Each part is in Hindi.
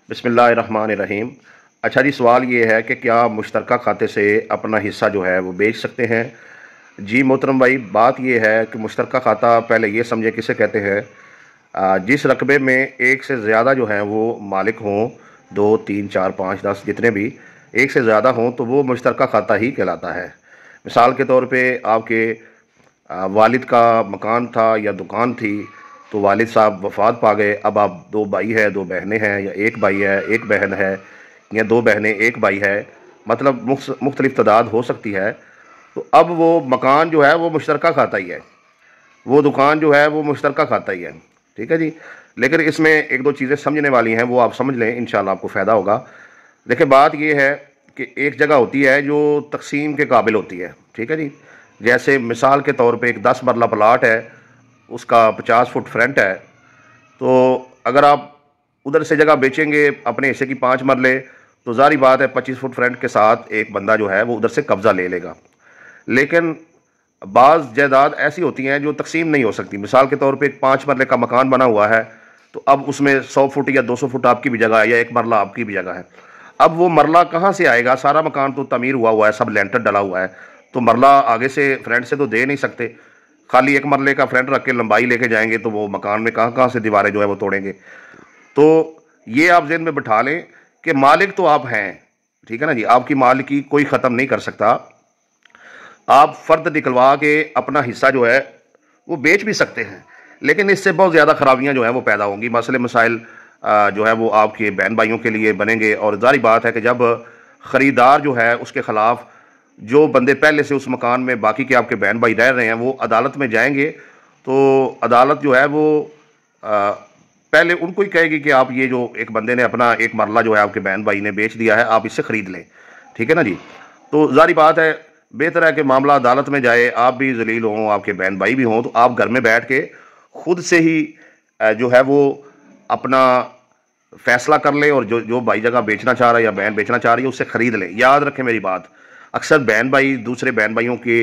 बिस्मिल्लाहिर्रहमानिर्रहीम। अच्छा जी, सवाल ये है कि क्या मुश्तरका खाते से अपना हिस्सा जो है वो बेच सकते हैं? जी मोहतरम भाई, बात ये है कि मुश्तरका खाता पहले ये समझे किसे कहते हैं। जिस रकबे में एक से ज़्यादा जो है वो मालिक हों, दो तीन चार पाँच दस जितने भी एक से ज़्यादा हों तो वो मुश्तरका खाता ही कहलाता है। मिसाल के तौर पे आपके वालिद का मकान था या दुकान थी, तो वालिद साहब वफ़ात पा गए। अब आप दो भाई है, दो बहनें हैं, या एक भाई है एक बहन है, या दो बहनें एक भाई है, मतलब मुख्तलिफ तादाद हो सकती है। तो अब वो मकान जो है वो मुश्तरका खाता ही है, वो दुकान जो है वो मुश्तरका खाता ही है। ठीक है जी। लेकिन इसमें एक दो चीज़ें समझने वाली हैं, वो आप समझ लें, इंशाल्लाह आपको फ़ायदा होगा। देखिए, बात ये है कि एक जगह होती है जो तकसीम के काबिल होती है। ठीक है जी। जैसे मिसाल के तौर पे एक 10 मरला प्लाट है, उसका 50 फुट फ्रंट है। तो अगर आप उधर से जगह बेचेंगे अपने हिस्से की 5 मरले, तो ज़ाहिर बात है 25 फुट फ्रंट के साथ एक बंदा जो है वो उधर से कब्ज़ा ले लेगा। लेकिन बाज़ जायदाद ऐसी होती हैं जो तकसीम नहीं हो सकती। मिसाल के तौर पे एक 5 मरले का मकान बना हुआ है, तो अब उसमें 100 फुट या 200 फुट आपकी भी जगह है, या एक मरला आपकी भी जगह है। अब वो मरला कहाँ से आएगा? सारा मकान तो तमीर हुआ हुआ है, सब लेंटर डला हुआ है, तो मरला आगे से फ्रंट से तो दे नहीं सकते। खाली एक मरले का फ्रंट रख के लंबाई लेके जाएंगे तो वो मकान में कहाँ कहाँ से दीवारें जो है वो तोड़ेंगे। तो ये आप ज़हन में बिठा लें कि मालिक तो आप हैं। ठीक है ना जी, आपकी मालिकी कोई ख़त्म नहीं कर सकता। आप फ़र्द निकलवा के अपना हिस्सा जो है वो बेच भी सकते हैं, लेकिन इससे बहुत ज़्यादा ख़राबियाँ जो हैं वो पैदा होंगी। मसले मसाइल जो है वो आपके बहन भाइयों के लिए बनेंगे। और ज़ाहिर बात है कि जब ख़रीदार जो है उसके ख़िलाफ़ जो बंदे पहले से उस मकान में बाकी के आपके बहन भाई रह रहे हैं वो अदालत में जाएंगे, तो अदालत जो है वो पहले उनको ही कहेगी कि आप ये जो एक बंदे ने अपना एक मरला जो है आपके बहन भाई ने बेच दिया है, आप इससे ख़रीद लें। ठीक है ना जी। तो ज़ाहिर बात है, बेहतर है कि मामला अदालत में जाए, आप भी जलील हों, आपके बहन भाई भी हों, तो आप घर में बैठ के खुद से ही जो है वो अपना फैसला कर लें, और जो जो भाई जगह बेचना चाह रहा है या बहन बेचना चाह रही है उससे ख़रीद लें। याद रखें मेरी बात, अक्सर बहन भाई दूसरे बहन भाइयों के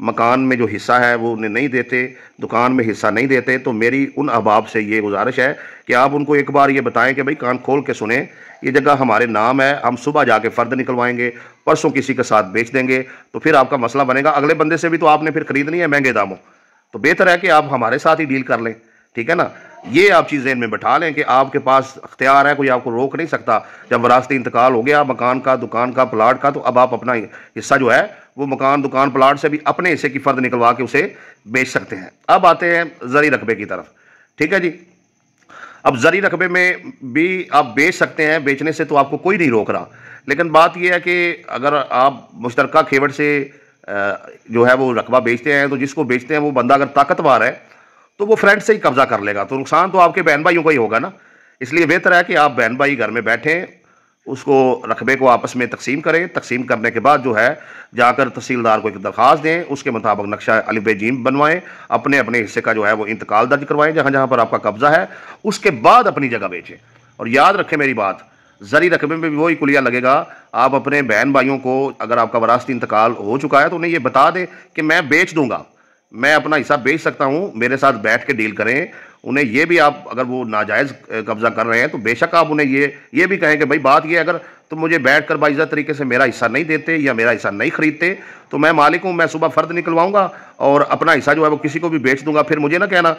मकान में जो हिस्सा है वो उन्हें नहीं देते, दुकान में हिस्सा नहीं देते। तो मेरी उन अहबाब से ये गुजारिश है कि आप उनको एक बार ये बताएं कि भाई कान खोल के सुने, ये जगह हमारे नाम है, हम सुबह जाके फ़र्द निकलवाएंगे, परसों किसी के साथ बेच देंगे, तो फिर आपका मसला बनेगा। अगले बंदे से भी तो आपने फिर ख़रीदनी है महंगे दामों, तो बेहतर है कि आप हमारे साथ ही डील कर लें। ठीक है ना। ये आप चीज़ ज़हन में बैठा लें कि आपके पास अख्तियार है, कोई आपको रोक नहीं सकता। जब वरासती इंतकाल हो गया मकान का, दुकान का, प्लाट का, तो अब आप अपना हिस्सा जो है वो मकान, दुकान, प्लाट से भी अपने हिस्से की फ़र्द निकलवा के उसे बेच सकते हैं। अब आते हैं ज़री रकबे की तरफ। ठीक है जी। अब ज़री रकबे में भी आप बेच सकते हैं, बेचने से तो आपको कोई नहीं रोक रहा। लेकिन बात यह है कि अगर आप मुश्तरका खेवड़ से जो है वो रकबा बेचते हैं, तो जिसको बेचते हैं वो बंदा अगर ताकतवर है तो वो फ्रंट से ही कब्जा कर लेगा, तो नुकसान तो आपके बहन भाइयों का ही होगा ना। इसलिए बेहतर है कि आप बहन भाई घर में बैठें, उसको रकबे को आपस में तकसीम करें। तकसीम करने के बाद जो है जाकर तहसीलदार को एक दरख्वास्त दें, उसके मुताबिक नक्शा अलिफ जीम बनवाएं, अपने अपने हिस्से का जो है वो इंतकाल दर्ज करवाएं जहाँ जहाँ पर आपका कब्जा है, उसके बाद अपनी जगह बेचें। और याद रखें मेरी बात, ज़री रकबे में भी वही कुलिया लगेगा। आप अपने बहन भाइयों को, अगर आपका वरासती इंतकाल हो चुका है, तो उन्हें ये बता दें कि मैं बेच दूंगा, मैं अपना हिस्सा बेच सकता हूँ, मेरे साथ बैठ के डील करें। उन्हें ये भी आप, अगर वो नाजायज़ कब्जा कर रहे हैं तो बेशक आप उन्हें ये भी कहें कि भाई बात ये, अगर तुम मुझे बैठ कर बाइज़्ज़त तरीके से मेरा हिस्सा नहीं देते या मेरा हिस्सा नहीं खरीदते, तो मैं मालिक हूँ, मैं सुबह फ़र्द निकलवाऊंगा और अपना हिस्सा जो है वो किसी को भी बेच दूंगा। फिर मुझे ना कहना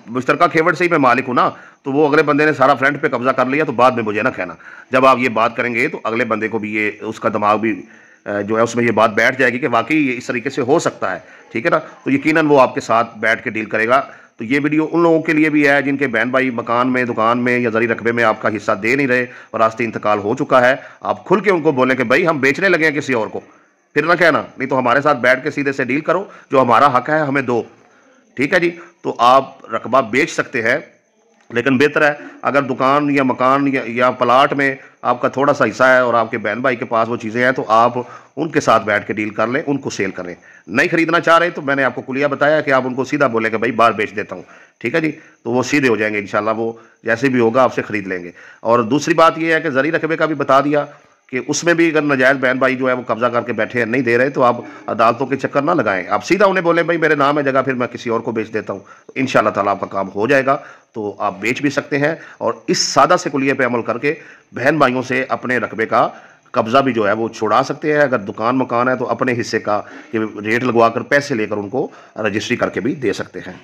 मुश्तरका खेवड़ से ही मैं मालिक हूँ ना, तो वो अगले बंदे ने सारा फ्रंट पे कब्जा कर लिया, तो बाद में मुझे ना कहना। जब आप ये बात करेंगे तो अगले बंदे को भी ये, उसका दिमाग भी जो है उसमें ये बात बैठ जाएगी कि वाकई ये इस तरीके से हो सकता है। ठीक है ना। तो यकीनन वो आपके साथ बैठ के डील करेगा। तो ये वीडियो उन लोगों के लिए भी है जिनके बहन भाई मकान में, दुकान में या ज़री रकबे में आपका हिस्सा दे नहीं रहे, वरासती इंतकाल हो चुका है। आप खुल के उनको बोलें कि भाई हम बेचने लगे हैं किसी और को, फिर ना कहना, नहीं तो हमारे साथ बैठ के सीधे से डील करो, जो हमारा हक है हमें दो। ठीक है जी। तो आप रकबा बेच सकते हैं, लेकिन बेहतर है अगर दुकान या मकान या प्लाट में आपका थोड़ा सा हिस्सा है और आपके बहन भाई के पास वो चीज़ें हैं, तो आप उनके साथ बैठ के डील कर लें, उनको सेल करें। नहीं खरीदना चाह रहे तो मैंने आपको कुलिया बताया कि आप उनको सीधा बोलें कि भाई बाहर बेच देता हूँ। ठीक है जी। तो वो सीधे हो जाएंगे इंशाल्लाह, वो जैसे भी होगा आपसे ख़रीद लेंगे। और दूसरी बात ये है कि ज़री रकबे का भी बता दिया कि उसमें भी अगर नाजायज़ बहन भाई जो है वो कब्जा करके बैठे हैं, नहीं दे रहे, तो आप अदालतों के चक्कर ना लगाएं। आप सीधा उन्हें बोलें भाई मेरे नाम है जगह, फिर मैं किसी और को बेच देता हूँ, इंशाअल्लाह ताला आपका काम हो जाएगा। तो आप बेच भी सकते हैं और इस सादा से कुलिये पे अमल करके बहन भाइयों से अपने रकबे का कब्जा भी जो है वो छुड़ा सकते हैं। अगर दुकान मकान है तो अपने हिस्से का रेट लगवा कर पैसे लेकर उनको रजिस्ट्री करके भी दे सकते हैं।